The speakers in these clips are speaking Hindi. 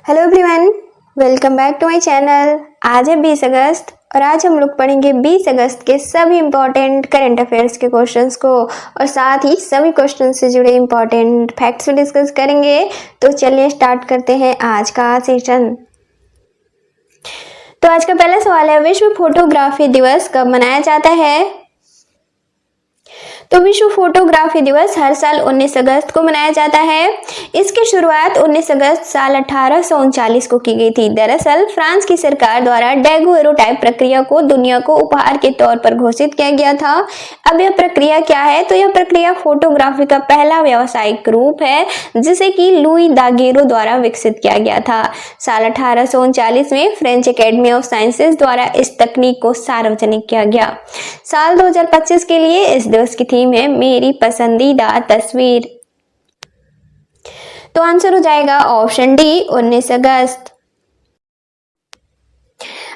Hello everyone, welcome back to my channel. आज है 20 अगस्त और आज हम लोग पढ़ेंगे 20 अगस्त के सभी इंपॉर्टेंट करंट अफेयर्स के क्वेश्चंस को और साथ ही सभी क्वेश्चन से जुड़े इंपॉर्टेंट फैक्ट्स भी डिस्कस करेंगे। तो चलिए स्टार्ट करते हैं आज का सेशन। तो आज का पहला सवाल है, विश्व फोटोग्राफी दिवस कब मनाया जाता है? तो विश्व फोटोग्राफी दिवस हर साल 19 अगस्त को मनाया जाता है। इसकी शुरुआत 19 अगस्त साल 1839 को की गई थी। दरअसल फ्रांस की सरकार द्वारा डेगुएरोटाइप प्रक्रिया को दुनिया को उपहार के तौर पर घोषित किया गया था। अब यह प्रक्रिया क्या है? तो यह प्रक्रिया फोटोग्राफी का पहला व्यावसायिक रूप है जिसे कि लुई दागेरो द्वारा विकसित किया गया था। साल 1839 में फ्रेंच एकेडमी ऑफ साइंसेज द्वारा इस तकनीक को सार्वजनिक किया गया। साल 2025 के लिए इस दिवस की थीम है मेरी पसंदीदा तस्वीर। तो आंसर हो जाएगा ऑप्शन डी 19 अगस्त।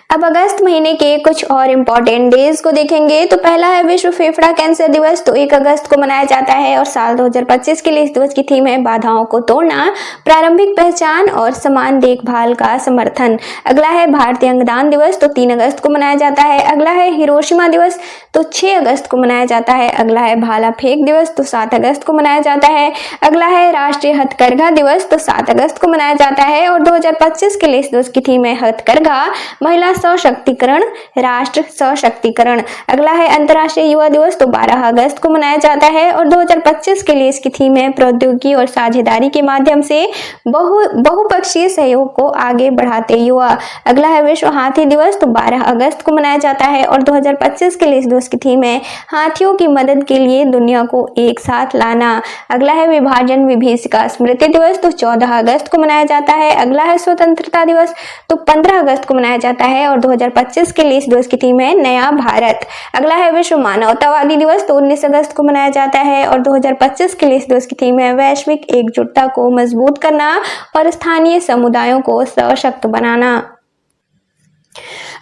अब अगस्त महीने के कुछ और इम्पोर्टेंट डेज को देखेंगे। तो पहला है विश्व फेफड़ा कैंसर दिवस, तो 1 अगस्त को मनाया जाता है और साल 2025 के लिए इस दिवस की थीम है बाधाओं को तोड़ना, प्रारंभिक पहचान और समान देखभाल का समर्थन। अगला है भारतीय अंगदान दिवस, तो 3 अगस्त को मनाया जाता है। अगला है हिरोशिमा दिवस, तो 6 अगस्त को मनाया जाता है। अगला है भाला फेंक दिवस, तो 7 अगस्त को मनाया जाता है। अगला है राष्ट्रीय हथकरघा दिवस, तो 7 अगस्त को मनाया जाता है और 2025 के लिए इस दिवस की थीम है हथकरघा, महिला सशक्तिकरण, राष्ट्र सशक्तिकरण। अगला है अंतर्राष्ट्रीय युवा दिवस, तो 12 अगस्त को मनाया जाता है और 2025 के लिए इसकी थीम है प्रौद्योगिकी और साझेदारी के माध्यम से बहुपक्षीय सहयोग को आगे बढ़ाते युवा। अगला है विश्व हाथी दिवस, तो 12 अगस्त को मनाया जाता है और 2025 के लिए इस दिवस की थीम है हाथियों की मदद के लिए दुनिया को एक साथ लाना। अगला है विभाजन विभीषिका स्मृति दिवस, तो 14 अगस्त को मनाया जाता है। अगला है स्वतंत्रता दिवस, तो 15 अगस्त को मनाया जाता है और 2025 के लिए इस दिवस की थीम है नया भारत। अगला है विश्व मानवतावादी दिवस, तो 19 अगस्त को मनाया जाता है और 2025 के लिए इस दिवस की थीम है वैश्विक एकजुटता को मजबूत करना और स्थानीय समुदायों को सशक्त बनाना।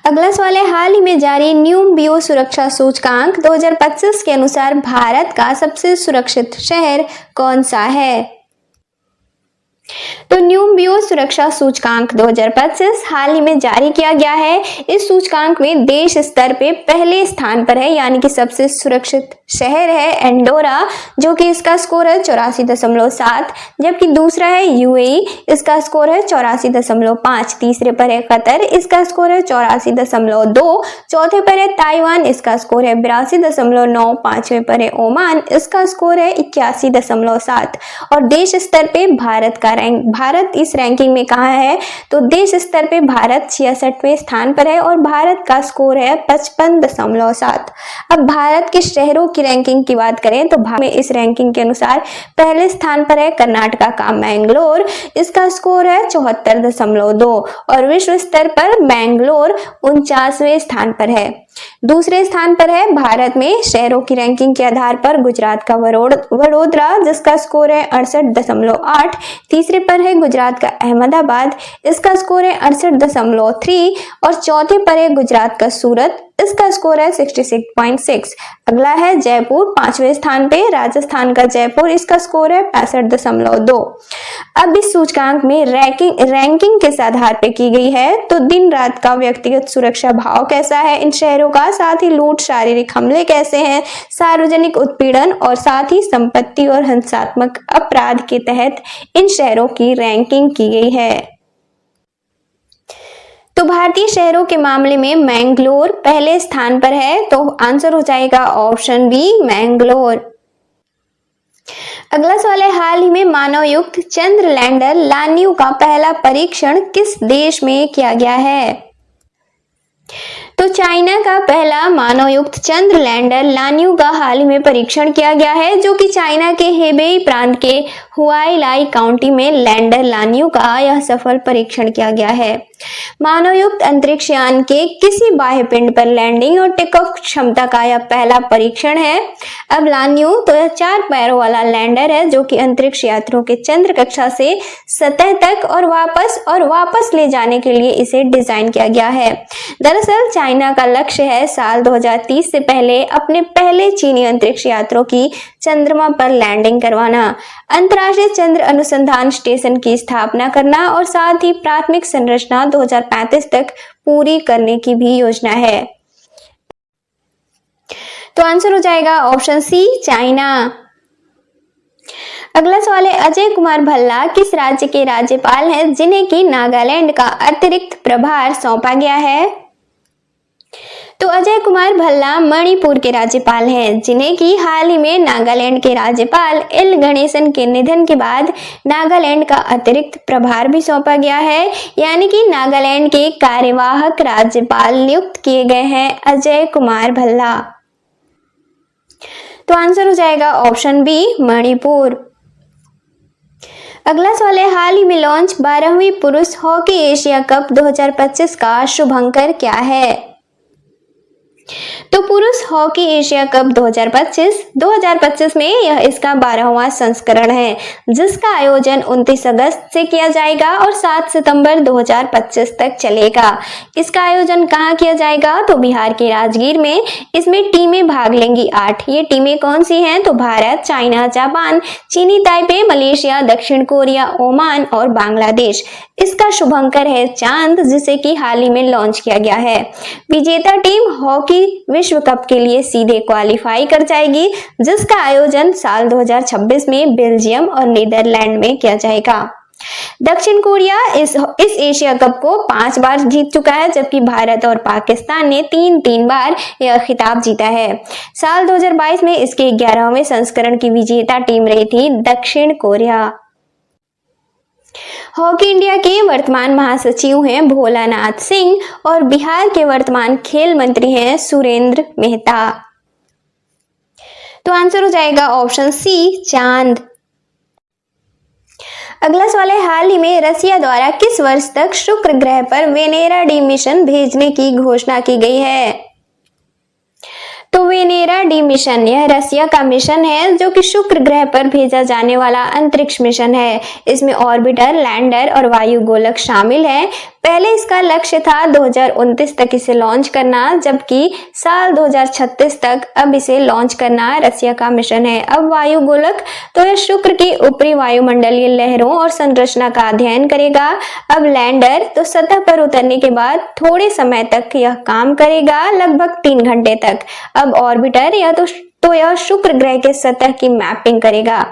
अगला सवाल है, हाल ही में जारी न्यूम बियो सुरक्षा सूचकांक 2025 के अनुसार भारत का सबसे सुरक्षित शहर कौन सा है? तो न्यूम बियो सुरक्षा सूचकांक 2025 हाल ही में जारी किया गया है। इस सूचकांक में देश स्तर पे पहले स्थान पर है, यानी कि सबसे सुरक्षित शहर है एंडोरा, जो कि इसका स्कोर है 84.7, जबकि दूसरा है यूएई, इसका स्कोर है 84.5, तीसरे पर है कतर, इसका स्कोर है 84.2, चौथे पर है ताइवान, इसका स्कोर है 82.9, पांचवें पर है ओमान, इसका स्कोर है 81.7 और देश स्तर पे भारत इस रैंकिंग में कहाँ है? तो देश स्तर पे भारत 66वें स्थान पर है और भारत का स्कोर है 55.7। अब भारत के शहरों की रैंकिंग की बात करें तो भारत में इस रैंकिंग के अनुसार पहले स्थान पर है कर्नाटका का मैंगलोर, इसका स्कोर है 74.2 और विश्व स्तर पर मैंगलोर 49वें स्थान पर है। दूसरे स्थान पर है भारत में शहरों की रैंकिंग के आधार पर गुजरात का वडोदरा, जिसका स्कोर है 68.8, तीसरे पर है गुजरात का अहमदाबाद, इसका स्कोर है 68.3 और चौथे पर है गुजरात का सूरत, इसका स्कोर है 66.6। अगला है जयपुर 5वें स्थान पे, राजस्थान का जयपुर, इसका स्कोर है 65.2। अब इस सूचकांक में रैंकिंग किस आधार पे की गई है? तो दिन रात का व्यक्तिगत सुरक्षा भाव कैसा है इन शहरों का, साथ ही लूट शारीरिक हमले कैसे हैं, सार्वजनिक उत्पीड़न और साथ ही संपत्ति और हिंसात्मक अपराध के तहत इन शहरों की रैंकिंग की गई है। तो भारतीय शहरों के मामले में मैंगलोर पहले स्थान पर है, तो आंसर हो जाएगा ऑप्शन बी मैंगलोर। अगला सवाल है, हाल ही में मानवयुक्त चंद्र लैंडर लान्यू का पहला परीक्षण किस देश में किया गया है? तो चाइना का पहला मानवयुक्त चंद्र लैंडर लान्यू का हाल ही में परीक्षण किया गया है, जो कि चाइना के हेबेई प्रांत के हुआईलाई काउंटी में लैंडर लान्यू का यह सफल परीक्षण किया गया है। मानवयुक्त अंतरिक्ष यान के किसी बाह्य पिंड पर लैंडिंग और टेक ऑफ क्षमता का यह पहला परीक्षण है। अब लान्यू तो यह 4 पैरों वाला लैंडर है जो कि अंतरिक्ष यात्रियों के चंद्र कक्षा से सतह तक और वापस ले जाने के लिए इसे डिजाइन किया गया है। दरअसल चाइना का लक्ष्य है साल 2030 से पहले अपने पहले चीनी अंतरिक्ष यात्रियों की चंद्रमा पर लैंडिंग करवाना। अंतराल प्रकाशित चंद्र अनुसंधान स्टेशन की स्थापना करना और साथ ही प्राथमिक संरचना 2035 तक पूरी करने की भी योजना है। तो आंसर हो जाएगा ऑप्शन सी, चाइना। अगला सवाल है, अजय कुमार भल्ला किस राज्य के राज्यपाल हैं जिन्हें कि नागालैंड का अतिरिक्त प्रभार सौंपा गया है? तो अजय कुमार भल्ला मणिपुर के राज्यपाल हैं जिन्हें कि हाल ही में नागालैंड के राज्यपाल एल गणेशन के निधन के बाद नागालैंड का अतिरिक्त प्रभार भी सौंपा गया है, यानी कि नागालैंड के कार्यवाहक राज्यपाल नियुक्त किए गए हैं अजय कुमार भल्ला। तो आंसर हो जाएगा ऑप्शन बी, मणिपुर। अगला सवाल है, हाल ही में लॉन्च 12वीं पुरुष हॉकी एशिया कप 2025 का शुभंकर क्या है? तो पुरुष हॉकी एशिया कप 2025 में यह इसका 12वां संस्करण है जिसका आयोजन 29 अगस्त से किया जाएगा और 7 सितंबर 2025 तक चलेगा। इसका आयोजन कहाँ किया जाएगा? तो बिहार के राजगीर में। इसमें टीमें भाग लेंगी 8। ये टीमें कौन सी हैं? तो भारत, चाइना, जापान, चीनी ताइपे, मलेशिया, दक्षिण कोरिया, ओमान और बांग्लादेश। इसका शुभंकर है चांद, जिसे कि हाल ही में लॉन्च किया गया है। विजेता टीम हॉकी विश्व कप के लिए सीधे क्वालिफाई कर जाएगी जिसका आयोजन साल 2026 में बेल्जियम और नीदरलैंड में किया जाएगा। दक्षिण कोरिया इस एशिया कप को 5 बार जीत चुका है, जबकि भारत और पाकिस्तान ने 3 बार यह खिताब जीता है। साल 2022 में इसके 11वें संस्करण की विजेता टीम रही थी दक्षिण कोरिया। हॉकी इंडिया के वर्तमान महासचिव हैं भोलानाथ सिंह और बिहार के वर्तमान खेल मंत्री हैं सुरेंद्र मेहता। तो आंसर हो जाएगा ऑप्शन सी, चांद। अगला सवाल है, हाल ही में रसिया द्वारा किस वर्ष तक शुक्र ग्रह पर वेनेरा डी मिशन भेजने की घोषणा की गई है? तो वेनेरा डी मिशन यह रसिया का मिशन है जो कि शुक्र ग्रह पर भेजा जाने वाला अंतरिक्ष मिशन है। इसमें ऑर्बिटर, लैंडर और वायुगोलक शामिल हैं। पहले इसका लक्ष्य था 2029 तक इसे लॉन्च करना, जबकि साल 2036 तक अब इसे लॉन्च करना रसिया का मिशन है। अब वायुगोलक तो यह शुक्र की ऊपरी वायुमंडलीय लहरों और संरचना का अध्ययन करेगा। अब लैंडर तो सतह पर उतरने के बाद थोड़े समय तक यह काम करेगा, लगभग 3 घंटे तक। अब ऑर्बिटर या तो यह शुक्र ग्रह के सतह की मैपिंग करेगा।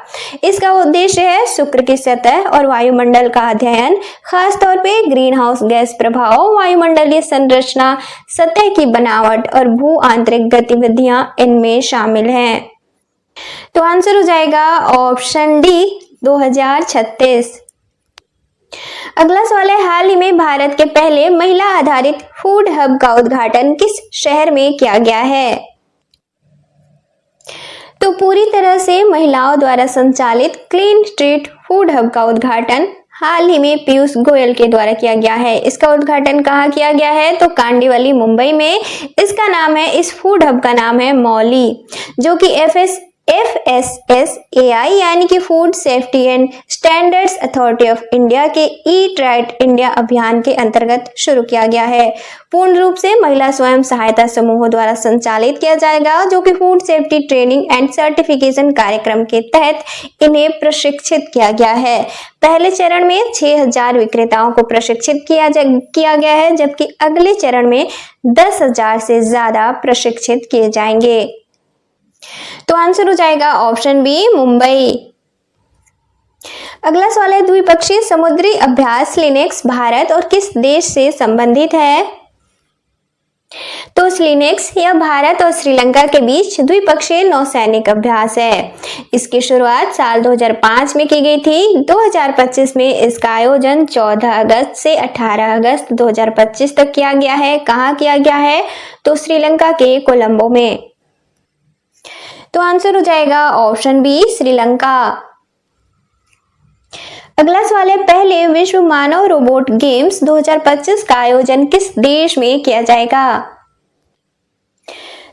इसका उद्देश्य है शुक्र की सतह और वायुमंडल का अध्ययन, खास तौर पे ग्रीन हाउस गैस प्रभाव, वायुमंडलीय संरचना, सतह की बनावट और भू आंतरिक गतिविधियां इनमें शामिल हैं। तो आंसर हो जाएगा ऑप्शन डी, 2036। अगला सवाल है, हाल ही में भारत के पहले महिला आधारित फूड हब का उद्घाटन किस शहर में किया गया है? तो पूरी तरह से महिलाओं द्वारा संचालित क्लीन स्ट्रीट फूड हब का उद्घाटन हाल ही में पीयूष गोयल के द्वारा किया गया है। इसका उद्घाटन कहाँ किया गया है? तो कांडीवली, मुंबई में। इसका नाम है, इस फूड हब का नाम है मौली, जो कि FSSAI यानी कि food safety and standards authority of India के ईट राइट इंडिया अभियान के अंतर्गत शुरू किया गया है। पूर्ण रूप से महिला स्वयं सहायता समूहों द्वारा संचालित किया जाएगा, जो कि food safety training and certification कार्यक्रम के तहत इन्हें प्रशिक्षित किया गया है। पहले चरण में 6000 विक्रेताओं को प्रशिक्षित किया गया है, जबकि अगले चरण में 10,000 से ज्यादा प्रशिक्षित किए जाएंगे। तो आंसर हो जाएगा ऑप्शन बी, मुंबई। अगला सवाल है, द्विपक्षीय समुद्री अभ्यास स्लिनेक्स भारत और किस देश से संबंधित है? तो स्लिनेक्स यह भारत और श्रीलंका के बीच द्विपक्षीय नौसैनिक अभ्यास है। इसकी शुरुआत साल 2005 में की गई थी। 2025 में इसका आयोजन 14 अगस्त से 18 अगस्त 2025 तक किया गया है। कहाँ किया गया है? तो श्रीलंका के कोलंबो में। तो आंसर हो जाएगा ऑप्शन बी, श्रीलंका। अगला सवाल है, पहले विश्व मानव रोबोट गेम्स 2025 का आयोजन किस देश में किया जाएगा?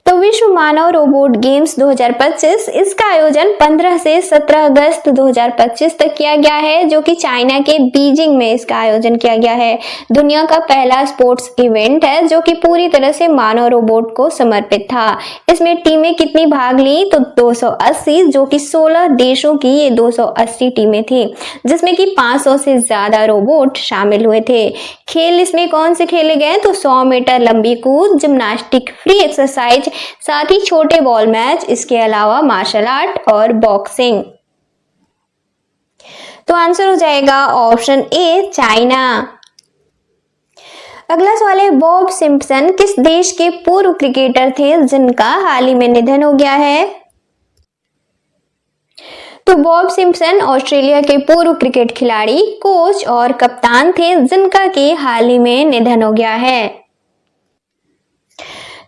तो तो विश्व मानव रोबोट गेम्स 2025 इसका आयोजन 15 से 17 अगस्त 2025 तक किया गया है, जो कि चाइना के बीजिंग में इसका आयोजन किया गया है। दुनिया का पहला स्पोर्ट्स इवेंट है जो कि पूरी तरह से मानव रोबोट को समर्पित था। इसमें टीमें कितनी भाग ली? तो 280, जो कि 16 देशों की ये 280 टीमें थी, जिसमें कि 500 से ज्यादा रोबोट शामिल हुए थे। खेल इसमें कौन से खेले गए? तो 100 मीटर लंबी कूद, जिम्नास्टिक, फ्री एक्सरसाइज, साथ ही छोटे बॉल मैच, इसके अलावा मार्शल आर्ट और बॉक्सिंग। तो आंसर हो जाएगा ऑप्शन ए, चाइना। अगला सवाल है, बॉब सिम्पसन किस देश के पूर्व क्रिकेटर थे जिनका हाल ही में निधन हो गया है? तो बॉब सिम्पसन ऑस्ट्रेलिया के पूर्व क्रिकेट खिलाड़ी, कोच और कप्तान थे जिनका कि हाल ही में निधन हो गया है।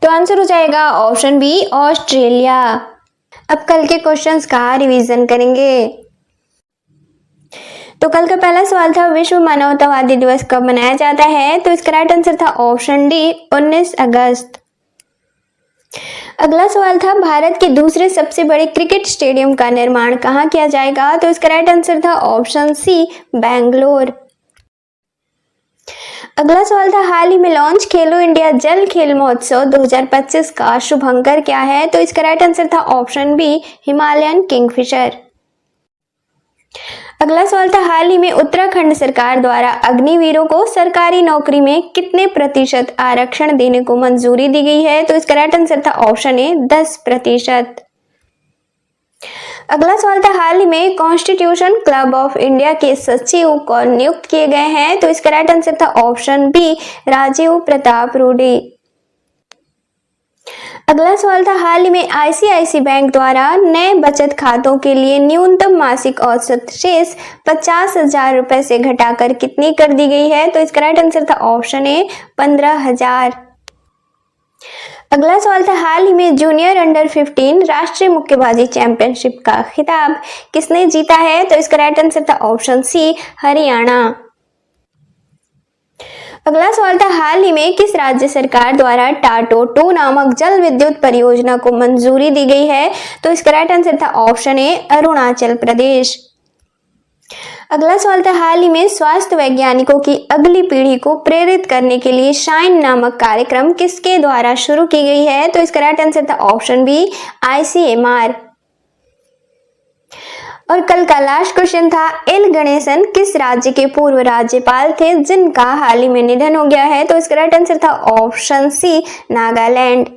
तो आंसर हो जाएगा ऑप्शन बी, ऑस्ट्रेलिया। अब कल के क्वेश्चंस का रिवीजन करेंगे। तो कल का पहला सवाल था, विश्व मानवतावादी दिवस कब मनाया जाता है? तो इसका राइट आंसर था ऑप्शन डी, 19 अगस्त। अगला सवाल था, भारत के दूसरे सबसे बड़े क्रिकेट स्टेडियम का निर्माण कहाँ किया जाएगा? तो इसका राइट आंसर था ऑप्शन सी, बेंगलोर। अगला सवाल था, हाल ही में लॉन्च खेलो इंडिया जल खेल महोत्सव 2025 का शुभंकर क्या है? तो इसका राइट आंसर था ऑप्शन बी, हिमालयन किंगफिशर। अगला सवाल था, हाल ही में उत्तराखंड सरकार द्वारा अग्निवीरों को सरकारी नौकरी में कितने प्रतिशत आरक्षण देने को मंजूरी दी गई है? तो इसका राइट आंसर था ऑप्शन ए, 10%। अगला सवाल था, हाल ही में कॉन्स्टिट्यूशन क्लब ऑफ इंडिया के सचिव कौन नियुक्त किए गए हैं? तो इसका राइट आंसर था ऑप्शन बी, राजीव प्रताप रूडी। अगला सवाल था, हाल ही में आईसीआईसी बैंक द्वारा नए बचत खातों के लिए न्यूनतम मासिक औसत शेष 50,000 रुपए से घटाकर कितनी कर दी गई है? तो इसका राइट आंसर था ऑप्शन ए, 15,000। अगला सवाल था, हाल ही में जूनियर अंडर 15 राष्ट्रीय मुक्केबाजी चैंपियनशिप का खिताब किसने जीता है? तो इसका राइट आंसर था ऑप्शन सी, हरियाणा। अगला सवाल था, हाल ही में किस राज्य सरकार द्वारा टाटो 2 नामक जल विद्युत परियोजना को मंजूरी दी गई है? तो इसका राइट आंसर था ऑप्शन ए, अरुणाचल प्रदेश। अगला सवाल था, हाल ही में स्वास्थ्य वैज्ञानिकों की अगली पीढ़ी को प्रेरित करने के लिए शाइन नामक कार्यक्रम किसके द्वारा शुरू की गई है? तो इसका राइट आंसर था ऑप्शन बी, ICMR। और कल का लास्ट क्वेश्चन था, एल गणेशन किस राज्य के पूर्व राज्यपाल थे जिनका हाल ही में निधन हो गया है? तो इसका राइट आंसर था ऑप्शन सी, नागालैंड।